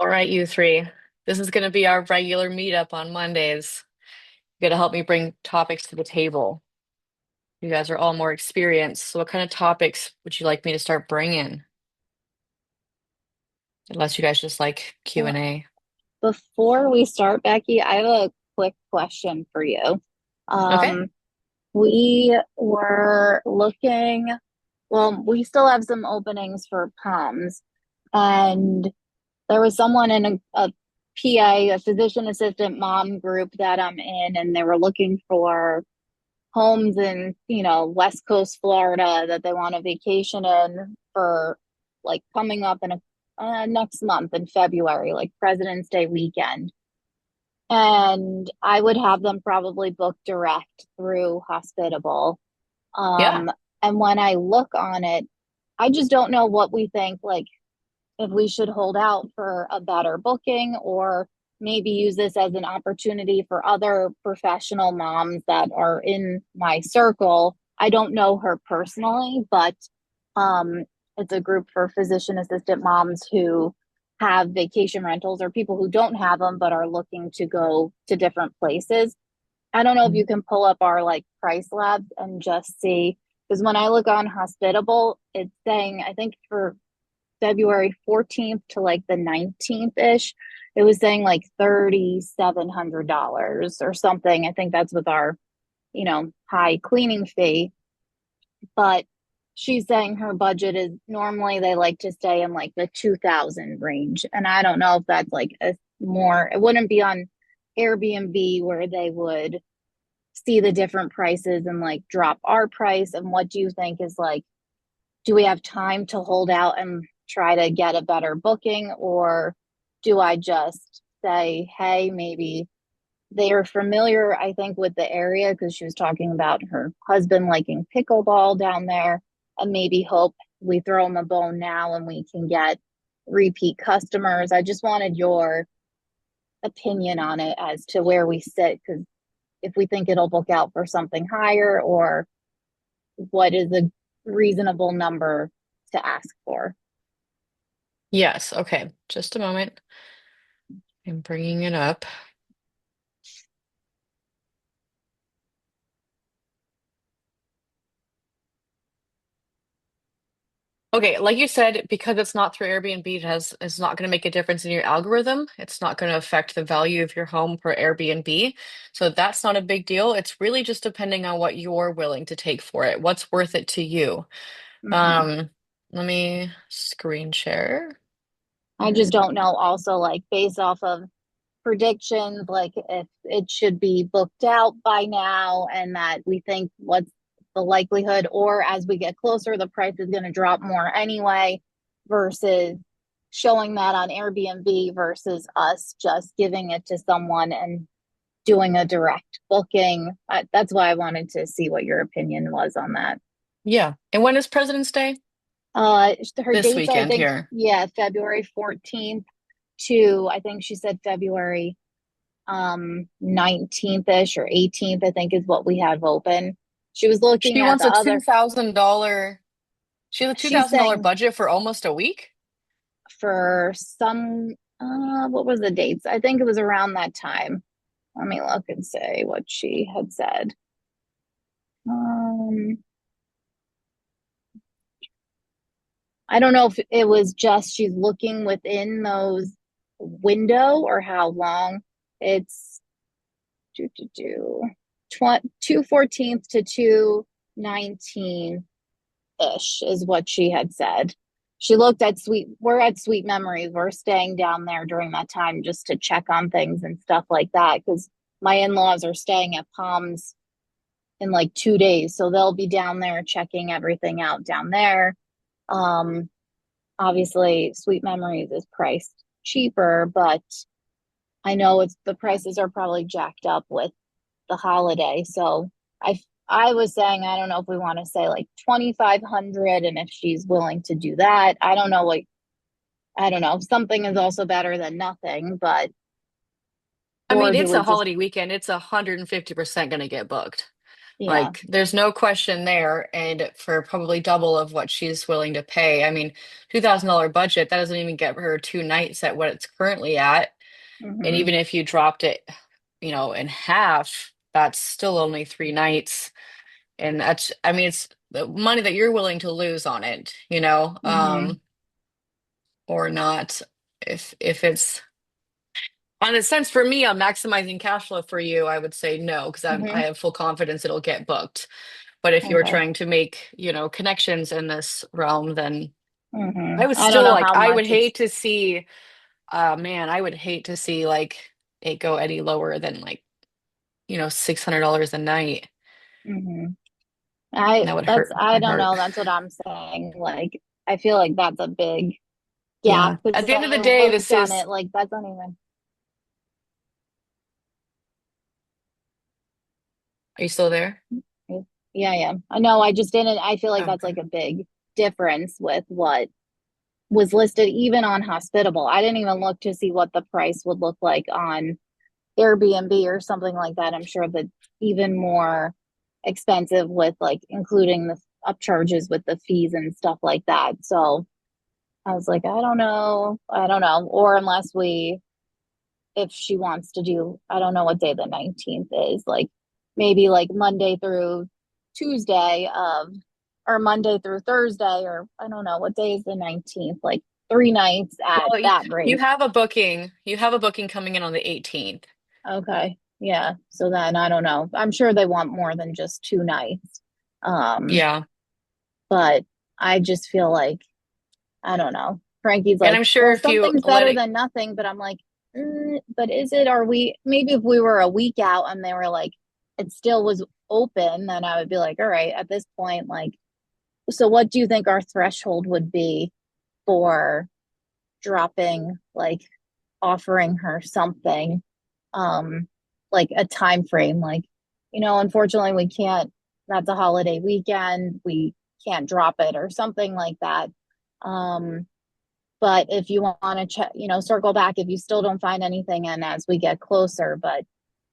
All right, you three. This is going to be our regular meetup on Mondays. You got to help me bring topics to the table. You guys are all more experienced. So what kind of topics would you like me to start bringing? Unless you guys just like Well, Q&A. before we start, Becky, I have a quick question for you. Okay. Um, we were looking, well, we still have some openings for POMs, and there was someone in a PA, a physician assistant mom group that I'm in, and they were looking for homes in, West Coast Florida that they want to vacation in for like coming up in next month in February, like President's Day weekend. And I would have them probably book direct through Hospitable. Yeah. Um, and when I look on it, I just don't know what we think, like if we should hold out for a better booking or maybe use this as an opportunity for other professional moms that are in my circle. I don't know her personally, but um, it's a group for physician assistant moms who have vacation rentals or people who don't have them but are looking to go to different places. I don't know if you can pull up our like price labs and just see because when I look on Hospitable, it's saying I think for February 14th to like the 19th ish, it was saying like $3,700 or something. I think that's with our, high cleaning fee. But she's saying her budget is normally they like to stay in like the 2000 range. And I don't know if that's like a more, it wouldn't be on Airbnb where they would see the different prices and like drop our price. And what do you think is like, do we have time to hold out and try to get a better booking, or do I just say, hey, maybe they are familiar, I think, with the area because she was talking about her husband liking pickleball down there, and maybe hope we throw him a bone now and we can get repeat customers. I just wanted your opinion on it as to where we sit because if we think it'll book out for something higher or what is a reasonable number to ask for. Yes. Okay. Just a moment. I'm bringing it up. Okay, like you said, because it's not through Airbnb, it's not going to make a difference in your algorithm. It's not going to affect the value of your home per Airbnb. So that's not a big deal. It's really just depending on what you're willing to take for it. What's worth it to you? Mm-hmm. Um, Let me screen share. I just don't know also like based off of predictions, like if it should be booked out by now and that we think what's the likelihood, or as we get closer, the price is going to drop more anyway, versus showing that on Airbnb versus us just giving it to someone and doing a direct booking. That's why I wanted to see what your opinion was on that. Yeah. And when is President's Day? Her This dates are, I weekend think, here. yeah, February 14th to, I think she said February 19th-ish or 18th, I think is what we have open. She was looking She at wants the a other, $2,000. She has a she's $2,000 saying budget for almost a week. for some, what was the dates? I think it was around that time. Let me look and say what she had said. Um, I don't know if it was just she's looking within those window or how long it's do 2/14 to 2/19 ish is what she had said. She looked at we're at Sweet Memories. We're staying down there during that time just to check on things and stuff like that because my in-laws are staying at Palms in like 2 days. So they'll be down there checking everything out down there. Um, Obviously Sweet Memories is priced cheaper, but I know it's the prices are probably jacked up with the holiday. So I was saying I don't know if we want to say like 2,500 and if she's willing to do that. I don't know like I don't know. Something is also better than nothing, but I or mean, do it's we a just holiday weekend. It's 150% going to get booked. Yeah. Like, there's no question there. And for probably double of what she's willing to pay. I mean, $2,000 budget, that doesn't even get her 2 nights at what it's currently at. And Hmm. even if you dropped it, in half, that's still only 3 nights. And that's, I mean, it's the money that you're willing to lose on it, Hmm. or not. If it's on a sense for me, on maximizing cash flow for you, I would say no, because I Hmm. have full confidence it'll get booked. But if you're Okay. trying to make, connections in this realm, then I would I don't still know like, how I would much it's. hate to see, man, I would hate to see like it go any lower than like, $600 a night. Hmm. I That would that's hurt I my don't heart. know. That's what I'm saying. Like I feel like that's a big gap Yeah. because At the end of I the day, looked this on is, it like that's not even. are you still there? Yeah, yeah. I know. I just didn't. I feel like that's Okay. like a big difference with what was listed even on Hospitable. I didn't even look to see what the price would look like on Airbnb or something like that. I'm sure that even more expensive with like including the upcharges with the fees and stuff like that. So I was like, I don't know. I don't know. Or unless we, if she wants to do, I don't know what day the 19th is, like maybe like Monday through Tuesday or Monday through Thursday, or I don't know what day is the 19th, like 3 nights at Well, that you rate. have a booking. You have a booking coming in on the 18th. Okay. Yeah. So then I don't know. I'm sure they want more than just 2 nights. Um, Yeah. but I just feel like, I don't know. Frankie's And like, I'm sure well, if you something's let better it, than nothing. But I'm like, but is it? Are we, maybe if we were a week out and they were like, it still was open, then I would be like, all right, at this point, like, so what do you think our threshold would be for dropping, like, offering her something, um like a time frame, like, unfortunately we can't, that's a holiday weekend, we can't drop it or something like that. But if you want to check, circle back if you still don't find anything and as we get closer, but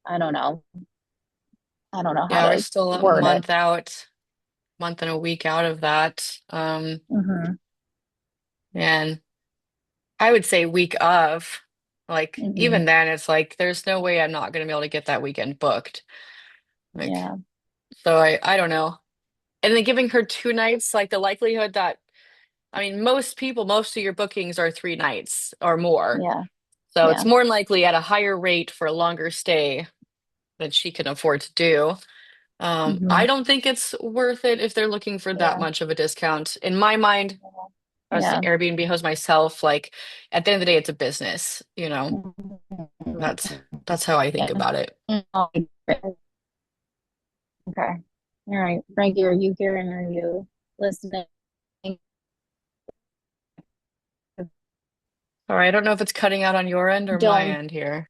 I don't know. I don't know how yeah, we're to still a word it. month out, month and a week out of that. Hmm. And I would say week of, like, Hmm. even then, it's like, there's no way I'm not going to be able to get that weekend booked. Like, Yeah. so I don't know. And then giving her 2 nights, like the likelihood that, I mean, most people, most of your bookings are 3 nights or more. Yeah. So it's Yeah. more than likely at a higher rate for a longer stay than she can afford to do. Hmm. I don't think it's worth it if they're looking for that Yeah. much of a discount. In my mind, as an Yeah. Airbnb host myself, like at the end of the day, it's a business. That's how I think Yeah. about it. Okay. All right. Frankie, are you hearing? Are you listening? All right, I don't know if it's cutting out on your end or my Don't. end here.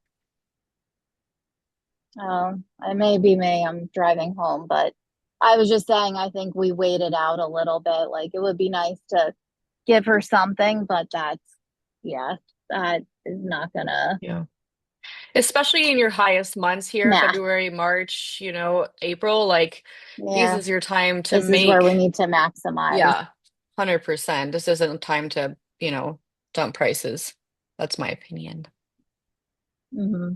It may be me. I'm driving home, but I was just saying, I think we waited out a little bit. Like, it would be nice to give her something, but yeah, that is not gonna, Yeah. Especially in your highest months here, nah, February, March, April, like this yeah, is your time to this is where we make, need to maximize. yeah, 100%. This isn't a time to, dump prices. That's my opinion. Hmm.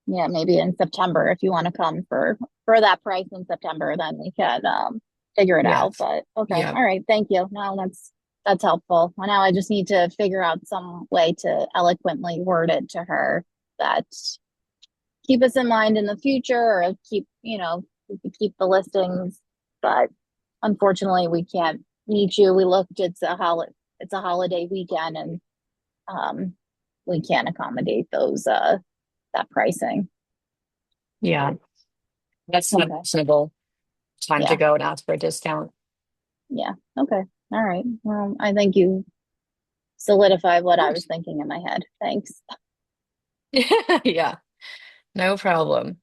Yeah, maybe in September if you want to come for that price in September, then we can figure it out. Yes. But okay, Yeah. all right, thank you. No, that's helpful. Well, now I just need to figure out some way to eloquently word it to her that keep us in mind in the future, or keep, we could keep the listings, but unfortunately we can't meet you. We looked, it's a holiday weekend, and um we can't accommodate those that pricing. Yeah. That's not a Okay. reasonable time to Yeah. go and ask for a discount. Yeah. Okay. All right. Well, I think you solidified what Of I was course. thinking in my head. Thanks. Yeah, no problem.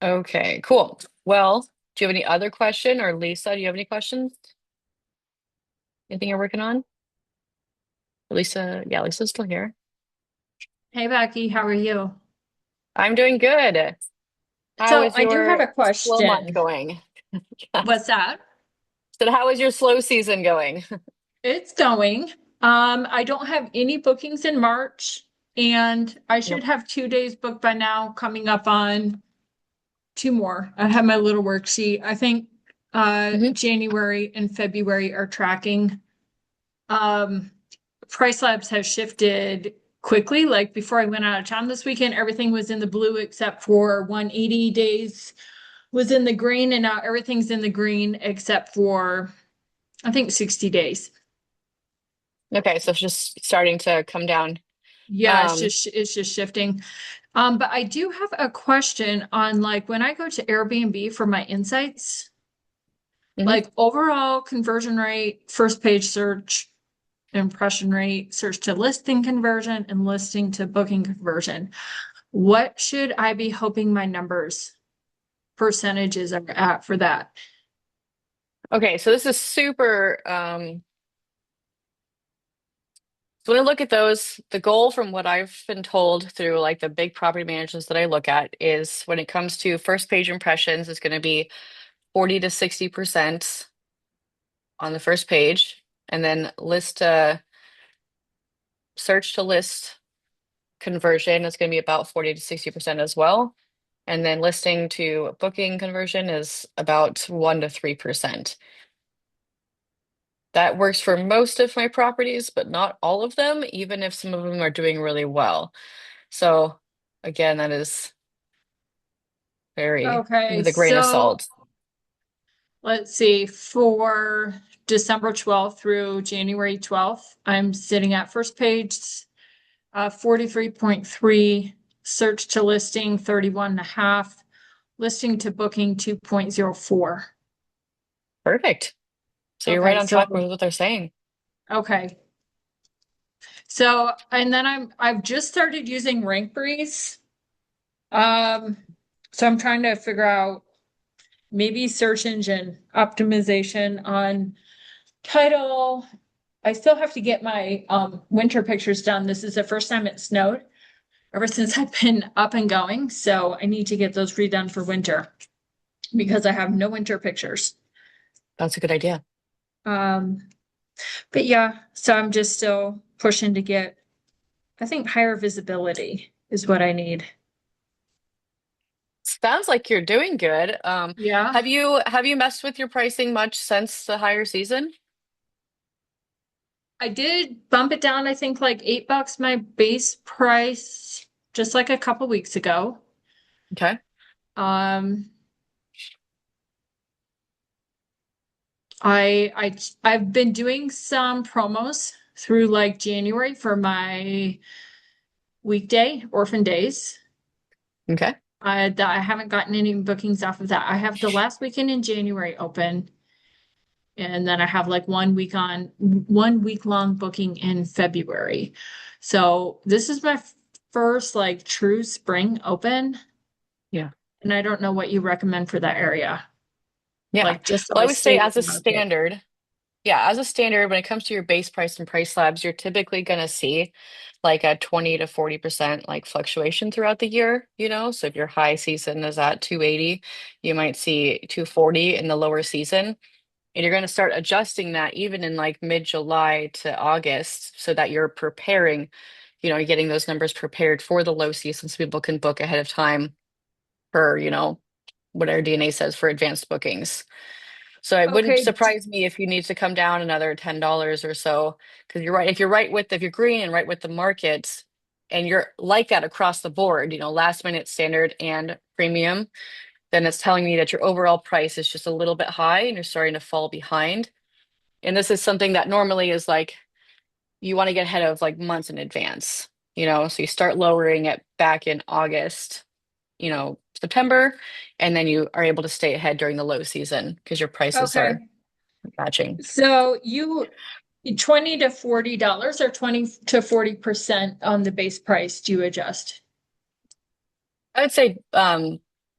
Okay, cool. Well, do you have any other question, or Lisa, do you have any questions? Anything you're working on? Lisa, yeah, Lisa's still here. Hey Becky, how are you? I'm doing good. How So is I do have your a slow month question. going? What's that? So how is your slow season going? It's going. I don't have any bookings in March, and I should Nope. have 2 days booked by now, coming up on two more. I have my little worksheet. I think Hmm. January and February are tracking. Um, Price Labs has shifted quickly. Like before I went out of town this weekend, everything was in the blue except for 180 days was in the green, and now everything's in the green except for I think 60 days. Okay, so it's just starting to come down. Yeah, Um, it's just shifting. But I do have a question on like when I go to Airbnb for my insights, mhm. like overall conversion rate, first page search, impression rate, search to listing conversion, and listing to booking conversion. What should I be hoping my numbers percentages are at for that? Okay, so this is super. So when I look at those, the goal from what I've been told through like the big property managers that I look at is when it comes to first page impressions, it's going to be 40 to 60% on the first page, and then list to search to list conversion is going to be about 40 to 60% as well. And then listing to booking conversion is about 1 to 3%. That works for most of my properties, but not all of them, even if some of them are doing really well. So again, that is very Okay, with a grain of so salt. let's see, for December 12th through January 12th, I'm sitting at first page 43.3, search to listing 31 and a half, listing to booking 2.04. Perfect. So you're right Okay, on track with what they're saying. okay. So, and then I've just started using RankBreeze. Um, so I'm trying to figure out maybe search engine optimization on title. I still have to get my winter pictures done. This is the first time it snowed ever since I've been up and going. So I need to get those redone for winter because I have no winter pictures. That's a good idea. Um, but yeah, so I'm just still pushing to get, I think higher visibility is what I need. Sounds like you're doing good. Yeah, Have you messed with your pricing much since the higher season? I did bump it down, I think like $8, my base price, just like a couple weeks ago. Okay. Um, I've been doing some promos through like January for my weekday orphan days. Okay. I haven't gotten any bookings off of that. I have the last weekend in January open, and then I have like 1 week long booking in February. So this is my first like true spring open, Yeah. and I don't know what you recommend for that area. Yeah. Like just so Well, I I would say stay with as the a market. standard, yeah, as a standard, when it comes to your base price and price slabs, you're typically going to see like a 20 to 40% like fluctuation throughout the year, you know? So if your high season is at 280, you might see 240 in the lower season. And you're going to start adjusting that even in like mid-July to August so that you're preparing, you're getting those numbers prepared for the low season so people can book ahead of time for, what our DNA says for advanced bookings. So it wouldn't Okay, surprise me if you need to come down another $10 or so, because you're right. If you're green and right with the markets, and you're like that across the board, last minute standard and premium, then it's telling me that your overall price is just a little bit high and you're starting to fall behind. And this is something that normally is like you want to get ahead of like months in advance, so you start lowering it back in August, September, and then you are able to stay ahead during the low season because your prices are okay. matching. So you $20 to $40 or 20 to 40% on the base price do you adjust? I would say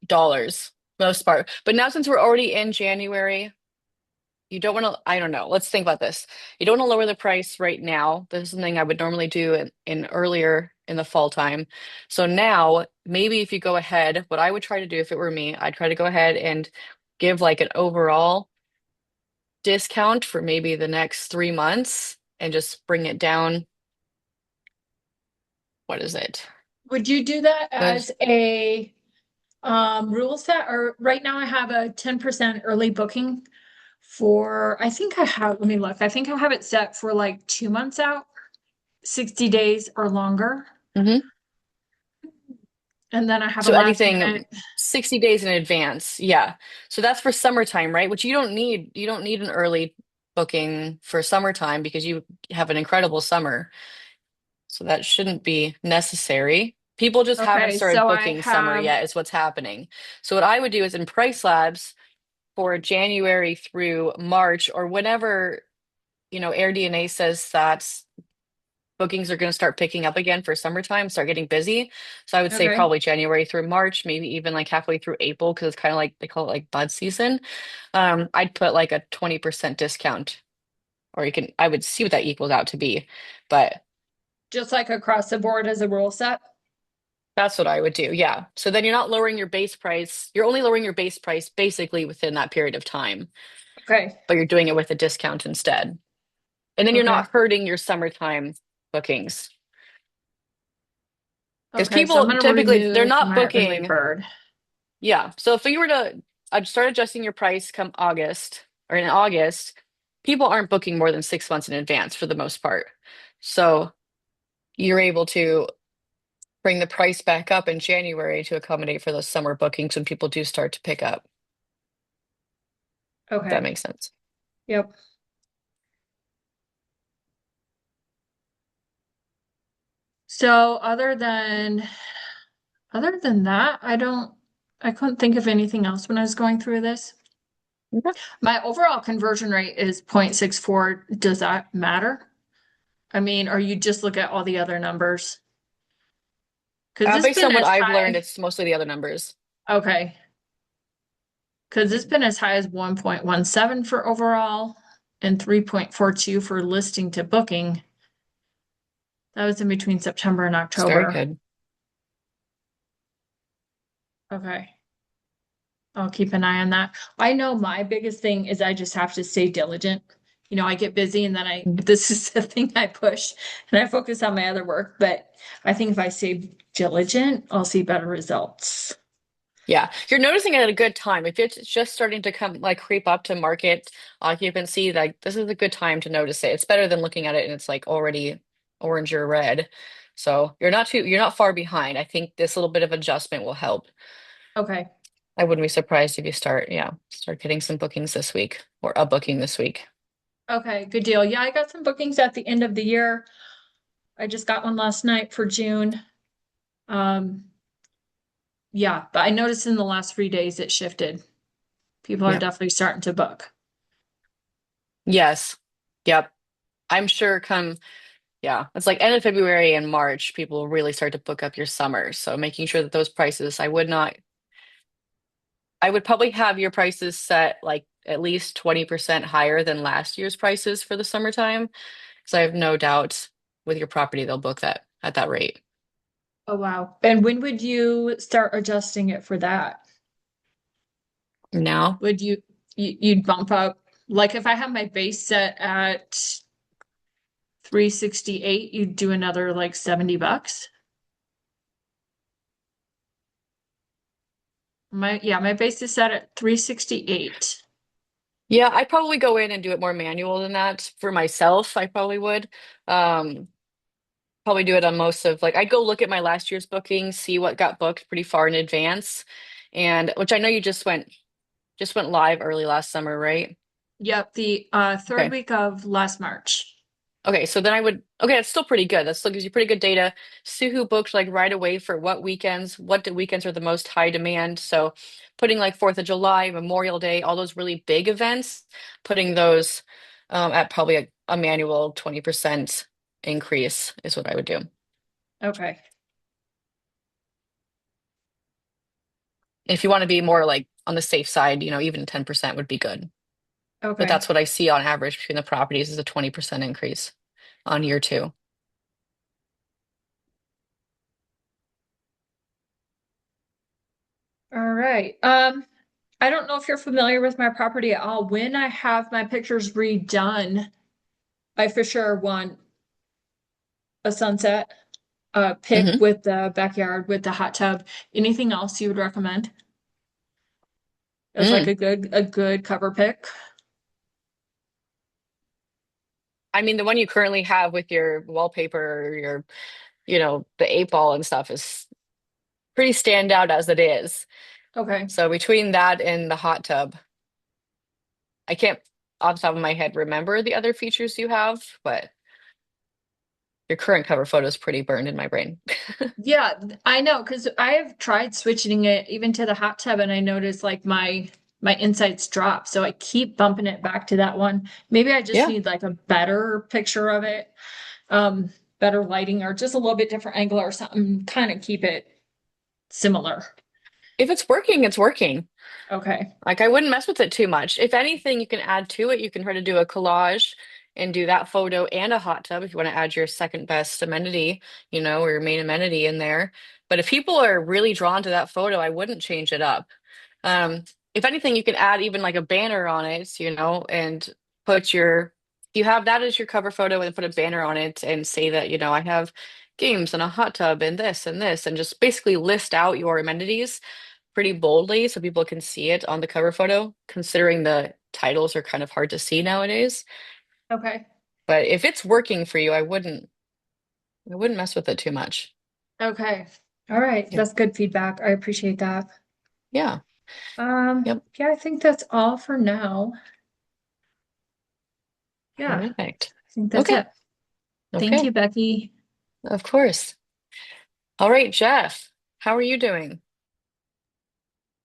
dollars most part. But now since we're already in January, you don't want to, I don't know. Let's think about this. You don't want to lower the price right now. This is something I would normally do in earlier in the fall time. So now, maybe if you go ahead, what I would try to do if it were me, I'd try to go ahead and give like an overall discount for maybe the next 3 months and just bring it down. What is it? Would you do that Good. as a rule set? Or right now I have a 10% early booking for, I think I have, let me look. I think I have it set for like 2 months out, 60 days or longer. Hmm. And then I have a So last minute. anything 60 days in advance. Yeah. So that's for summertime, right? Which you don't need. You don't need an early booking for summertime because you have an incredible summer. So that shouldn't be necessary. People just haven't Okay, started so I booking summer have, yet, is what's happening. So what I would do is in price labs for January through March or whenever, AirDNA says that bookings are going to start picking up again for summertime, start getting busy. So I would say okay, probably January through March, maybe even like halfway through April, because it's kind of like they call it like bud season. I'd put like a 20% discount, or I would see what that equals out to be. But just like across the board as a rule set. that's what I would do. Yeah. So then you're not lowering your base price. You're only lowering your base price basically within that period of time, Okay, but you're doing it with a discount instead. And then you're okay, not hurting your summertime bookings. Because okay. So I'm people gonna typically, they're remove not my early booking. bird. Yeah. So if you were to I'd start adjusting your price come August or in August, people aren't booking more than 6 months in advance for the most part. So you're able to bring the price back up in January to accommodate for those summer bookings when people do start to pick up. If that Okay, makes sense. yep. So other than that, I couldn't think of anything else when I was going through this. Okay. My overall conversion rate is 0.64. Does that matter? I mean, or you just look at all the other numbers? Because it's Based been on what as I've learned, high, it's mostly the other numbers. okay, because it's been as high as 1.17 for overall and 3.42 for listing to booking. That was in between September and It's very October. good. Okay. I'll keep an eye on that. I know my biggest thing is I just have to stay diligent. I get busy and then this is the thing I push and I focus on my other work. But I think if I stay diligent, I'll see better results. Yeah, you're noticing it at a good time. If it's just starting to come like creep up to market occupancy, like this is a good time to notice it. It's better than looking at it and it's like already orange or red. So you're not far behind. I think this little bit of adjustment will help. Okay. I wouldn't be surprised if you start getting some bookings this week or a booking this week. Okay. Good deal. Yeah, I got some bookings at the end of the year. I just got one last night for June. Um, yeah, but I noticed in the last 3 days it shifted. People are Yeah. definitely starting to book. Yes. Yep. I'm sure yeah, it's like end of February and March, people will really start to book up your summer. So making sure that those prices, I would probably have your prices set like at least 20% higher than last year's prices for the summertime. Because I have no doubt with your property, they'll book that at that rate. Oh, wow. And when would you start adjusting it for that? Now, Would you'd bump up, like if I have my base set at 368, you'd do another like $70? My base is set at 368. yeah, I'd probably go in and do it more manual than that for myself. I probably would. Um, Probably do it on most of like I'd go look at my last year's bookings, see what got booked pretty far in advance, and which I know you just went live early last summer, right? Yep, the third Okay. week of last March. Okay, so then okay, that's still pretty good. That still gives you pretty good data. See who booked like right away for what weekends, weekends are the most high demand. So putting like 4th of July, Memorial Day, all those really big events, putting those at probably a manual 20% increase is what I would do. Okay. If you want to be more like on the safe side, even 10% would be good. But Okay. that's what I see on average between the properties is a 20% increase on year two. All right. I don't know if you're familiar with my property at all. When I have my pictures redone, I for sure want a sunset, pic Hmm. with the backyard with the hot tub. Anything else you would recommend as like Mm. a good cover pic? I mean, the one you currently have with your wallpaper, or your, the 8 ball and stuff is pretty standout as it is. Okay. So between that and the hot tub, I can't off the top of my head remember the other features you have, but your current cover photo is pretty burned in my brain. Yeah, I know because I have tried switching it even to the hot tub and I noticed like my insights drop. So I keep bumping it back to that one. Maybe I just Yeah. need like a better picture of it, better lighting or just a little bit different angle or something, kind of keep it similar. If it's working, it's working. Okay. Like I wouldn't mess with it too much. If anything, you can add to it. You can try to do a collage and do that photo and a hot tub if you want to add your second best amenity, or your main amenity in there. But if people are really drawn to that photo, I wouldn't change it up. Um, if anything, you can add even like a banner on it, and put you have that as your cover photo and put a banner on it and say that, I have games and a hot tub and this, and just basically list out your amenities pretty boldly so people can see it on the cover photo, considering the titles are kind of hard to see nowadays. Okay. But if it's working for you, I wouldn't mess with it too much. Okay. All right. Yeah. That's good feedback. I appreciate that. Yeah. Yep. Yeah, I think that's all for now. Yeah, Perfect. I think that's Okay. it. Thank Okay. you, Becky. Of course. All right, Jeff, how are you doing?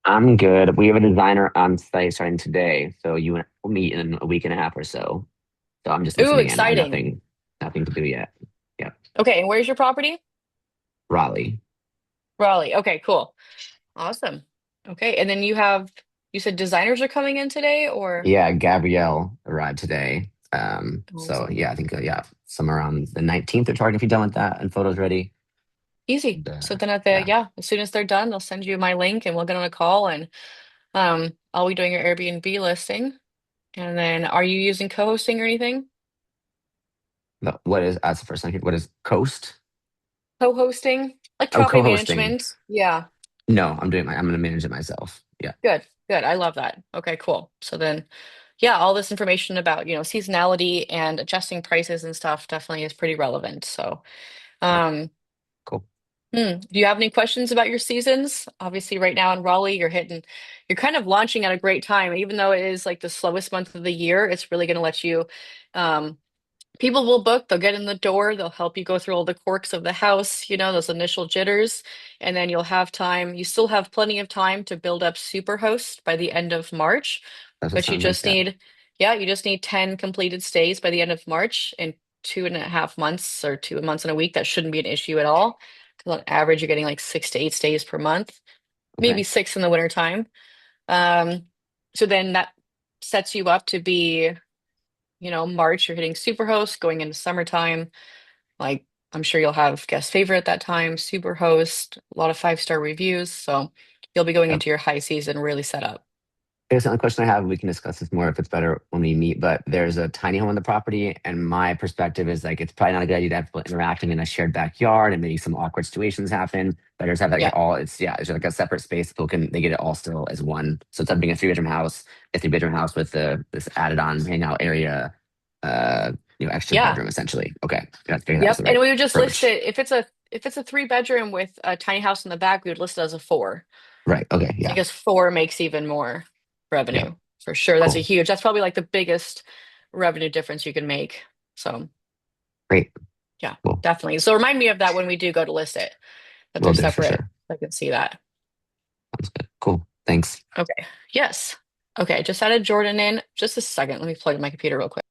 I'm good. We have a designer on site starting today, so you and we'll meet in a week and a half or so. So I'm just Ooh, listening in. I have exciting. nothing to do yet. Yep, Okay, and where's your property? Raleigh. Raleigh. Okay, cool. Awesome. Okay, and then you said designers are coming in today or? Yeah, Gabrielle arrived today. So Awesome. yeah, I think yeah, somewhere around the 19th they're targeting if you're done with that and photos ready. Easy. And, So then yeah, as soon as they're done, they'll send you my link and we'll get on a call and I'll be doing your Airbnb listing. And then are you using co-hosting or anything? what is that's the first time. What is Coast? Co-hosting? Like Oh, property co-hosting. management? Yeah. No, I'm gonna manage it myself. Yeah, Good. Good. I love that. Okay, cool. So then yeah, all this information about, seasonality and adjusting prices and stuff definitely is pretty relevant. So, yep, um, cool. do you have any questions about your seasons? Obviously, right now in Raleigh, you're kind of launching at a great time. Even though it is like the slowest month of the year, it's really going to let you, um, people will book, they'll get in the door, they'll help you go through all the quirks of the house, those initial jitters, and then you still have plenty of time to build up Superhost by the end of March, That's what it but sounds like. Yeah, you just need 10 completed stays by the end of March in 2.5 months or 2 months and a week. That shouldn't be an issue at all. Because on average, you're getting like 6 to 8 stays per month, maybe okay. six in the wintertime. Um, so then that sets you up to be March, you're hitting Superhost, going into summertime. Like, I'm sure you'll have guest favorite at that time, Superhost, a lot of 5-star reviews. So you'll be going Yep. into your high season really set up. I guess the only question I have, we can discuss this more if it's better when we meet, but there's a tiny home on the property, and my perspective is like it's probably not a good idea to have people interacting in a shared backyard and maybe some awkward situations happen. Better to have like Yeah. it's like a separate space. People can they get it all still as one. So instead of being a 3 bedroom house, a 3 bedroom house with this added on hangout area, uh, extra Yeah. bedroom essentially. Okay. Yeah, I think that was Yep. the And right we would just list approach. it if it's a 3 bedroom with a tiny house in the back, we would list it as a four. Right. Okay. So I Yeah. guess four makes even more Yeah. revenue for sure. Cool. That's probably like the biggest revenue difference you can make. So Great. yeah, Cool. definitely. So remind me of that when we do go to list it, that they're Will do for separate. sure. I can see that. Sounds good. Cool. Thanks. Okay. Yes. Okay. Just added Jordan in. Just a second. Let me plug in my computer real quick.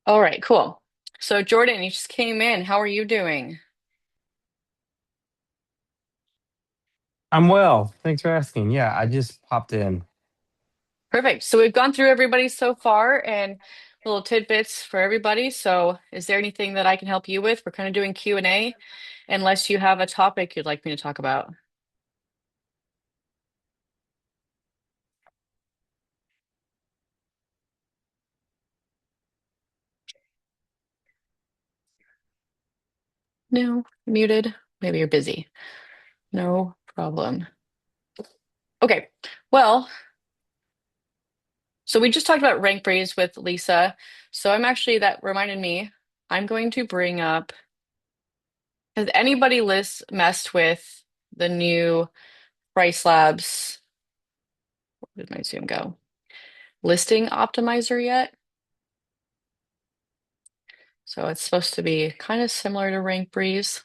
All right, cool. So Jordan, you just came in. How are you doing? I'm well. Thanks for asking. Yeah, I just popped in. Perfect. So we've gone through everybody so far and little tidbits for everybody. So is there anything that I can help you with? We're kind of doing Q&A unless you have a topic you'd like me to talk about. No, muted. Maybe you're busy. No problem. Okay. Well, so we just talked about rank breeze with Lisa. So I'm actually, that reminded me, I'm going to bring up, has anybody messed with the new Price Labs? Where did my Zoom go? Listing optimizer yet? So it's supposed to be kind of similar to rank breeze.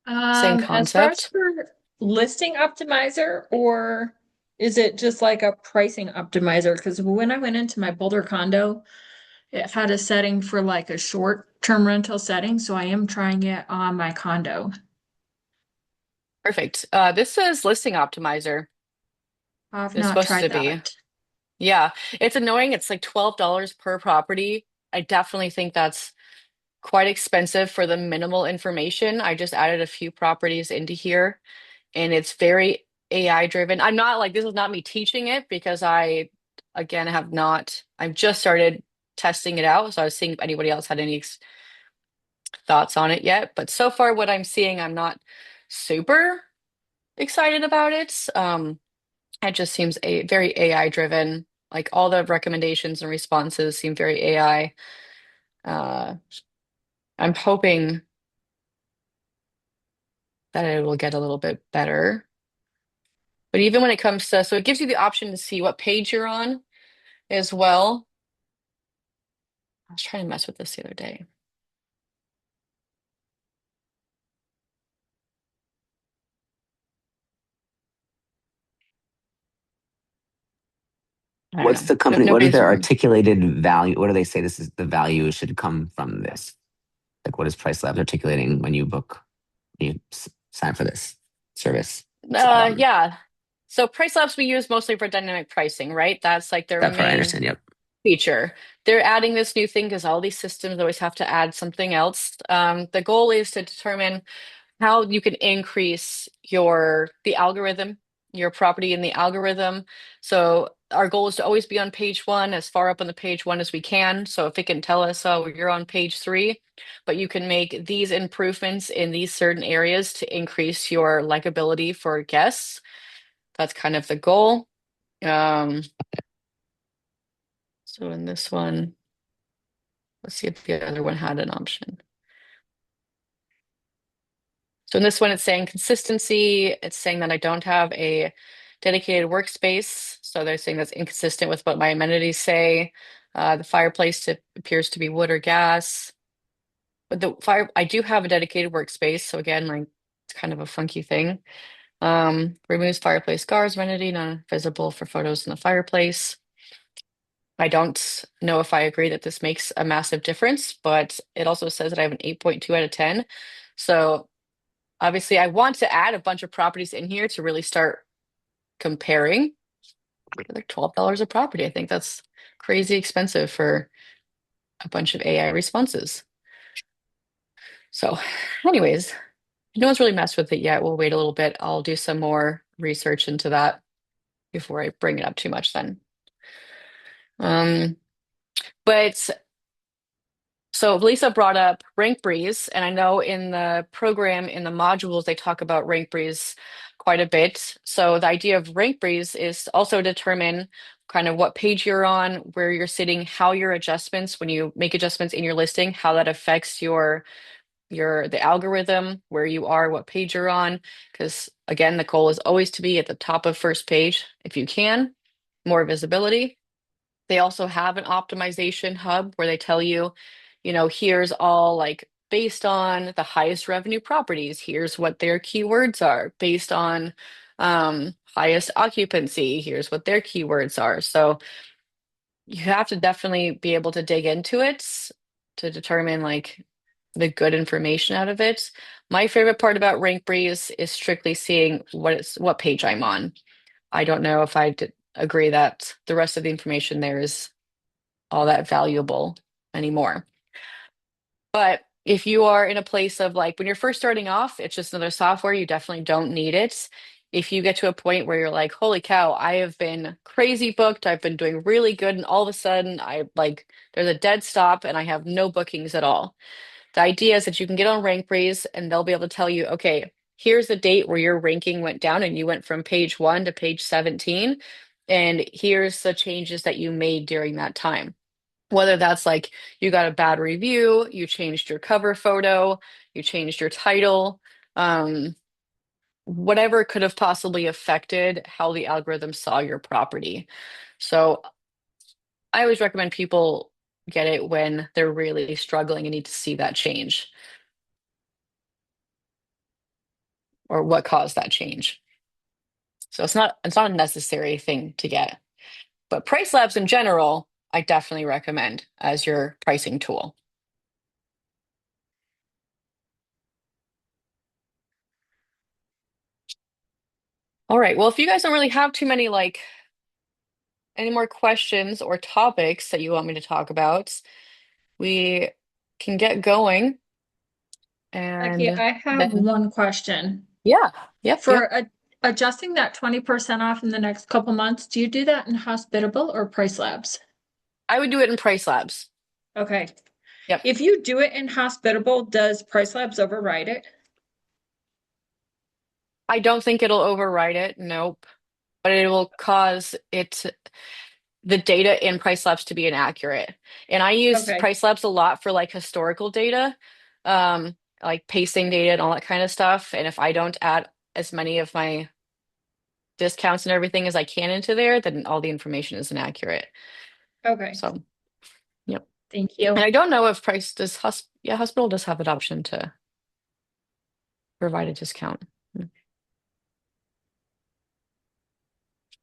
Same As far as concept. for listing optimizer, or is it just like a pricing optimizer? Because when I went into my Boulder condo, it had a setting for like a short-term rental setting, so I am trying it on my condo. Perfect. This is listing optimizer. I've It's not supposed tried to be. that. Yeah, it's annoying. It's like $12 per property. I definitely think that's quite expensive for the minimal information. I just added a few properties into here and it's very AI driven. I'm not like, this is not me teaching it because again, I've just started testing it out. So I was seeing if anybody else had any thoughts on it yet. But so far, what I'm seeing, I'm not super excited about it. It just seems very AI driven. Like all the recommendations and responses seem very AI. Uh, I'm hoping that it will get a little bit better. But even when it comes to, so it gives you the option to see what page you're on as well. I was trying to mess with this the other day. I don't What's know. the No, company? What is nobody's their articulated value? What do they say this is the value should come from this? Like, what is Price Labs articulating when you book, you sign for this service? yeah. So Price Labs we use mostly for dynamic pricing, right? That's like their That part I main understand. Yep. feature. They're adding this new thing because all these systems always have to add something else. The goal is to determine how you can increase the algorithm, your property in the algorithm. So our goal is to always be on page one, as far up on the page one as we can. So if it can tell us, oh, you're on page three, but you can make these improvements in these certain areas to increase your likability for guests. That's kind of the goal. Um, so in this one, let's see if the other one had an option. So in this one, it's saying consistency. It's saying that I don't have a dedicated workspace. So they're saying that's inconsistent with what my amenities say. The fireplace appears to be wood or gas. But I do have a dedicated workspace. So again, like it's kind of a funky thing. Removes fireplace guards, amenity, not visible for photos in the fireplace. I don't know if I agree that this makes a massive difference, but it also says that I have an 8.2 out of 10. So obviously, I want to add a bunch of properties in here to really start comparing. Like $12 a property. I think that's crazy expensive for a bunch of AI responses. So, anyways, no one's really messed with it yet. We'll wait a little bit. I'll do some more research into that before I bring it up too much then. But So Lisa brought up Rank Breeze, and I know in the program, in the modules, they talk about Rank Breeze quite a bit. So the idea of Rank Breeze is to also determine kind of what page you're on, where you're sitting, how your adjustments, when you make adjustments in your listing, how that affects the algorithm, where you are, what page you're on. Because again, the goal is always to be at the top of first page if you can, more visibility. They also have an optimization hub where they tell you, here's all like based on the highest revenue properties. Here's what their keywords are based on highest occupancy. Here's what their keywords are. So you have to definitely be able to dig into it to determine like the good information out of it. My favorite part about Rank Breeze is strictly seeing what page I'm on. I don't know if agree that the rest of the information there is all that valuable anymore. But if you are in a place of like when you're first starting off, it's just another software, you definitely don't need it. If you get to a point where you're like, holy cow, I have been crazy booked, I've been doing really good, and all of a sudden I like there's a dead stop and I have no bookings at all. The idea is that you can get on RankBreeze and they'll be able to tell you, okay, here's the date where your ranking went down and you went from page 1 to page 17, and here's the changes that you made during that time. Whether that's like you got a bad review, you changed your cover photo, you changed your title, um, whatever could have possibly affected how the algorithm saw your property. So I always recommend people get it when they're really struggling and need to see that change or what caused that change. So it's not a necessary thing to get. But Price Labs in general, I definitely recommend as your pricing tool. All right. Well, if you guys don't really have too many like any more questions or topics that you want me to talk about, we can get going. Becky, And I have then, one question. yeah, yep, For yep. adjusting that 20% off in the next couple months, do you do that in Hospitable or Price Labs? I would do it in Price Labs. Okay. Yep. If you do it in Hospitable, does Price Labs override it? I don't think it'll override it. Nope. But it will cause the data in Price Labs to be inaccurate. And I use Okay. Price Labs a lot for like historical data, like pacing data and all that kind of stuff. And if I don't add as many of my discounts and everything as I can into there, then all the information is inaccurate. Okay. So, yep. Thank And you. I don't know if Price does yeah, Hospital does have an option to provide a discount.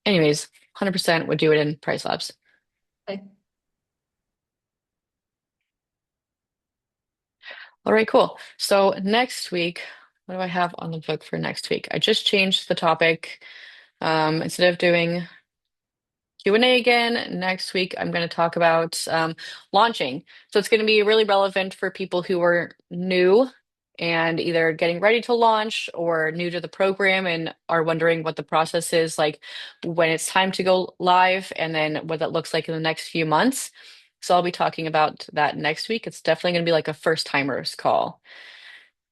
Anyways, 100% would do it in Price Labs. Okay. All right, cool. So next week, what do I have on the book for next week? I just changed the topic. Instead of doing Q&A again, next week I'm going to talk about launching. So it's going to be really relevant for people who are new and either getting ready to launch or new to the program and are wondering what the process is like when it's time to go live and then what that looks like in the next few months. So I'll be talking about that next week. It's definitely going to be like a first timers call.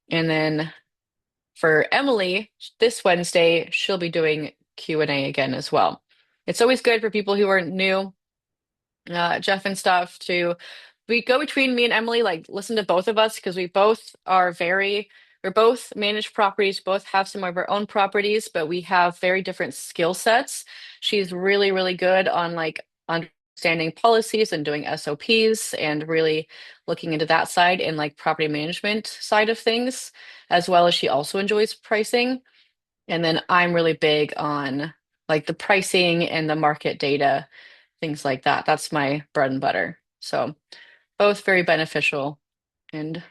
And then for Emily, this Wednesday, she'll be doing Q&A again as well. It's always good for people who are new, Jeff and stuff, to we go between me and Emily, like listen to both of us because we're both managed properties, both have some of our own properties, but we have very different skill sets. She's really, really good on like understanding policies and doing SOPs and really looking into that side and like property management side of things, as well as she also enjoys pricing. And then I'm really big on like the pricing and the market data, things like that. That's my bread and butter. So both very beneficial. And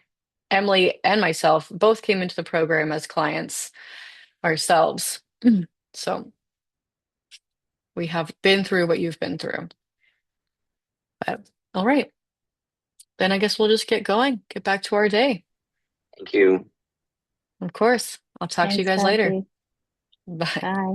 Emily and myself both came into the program as clients ourselves. So we have been through what you've been through. But all right, then I guess we'll just get going, get back to our day. Thank you. Of course. I'll talk to you Thanks, guys later. Becky. Bye. Bye.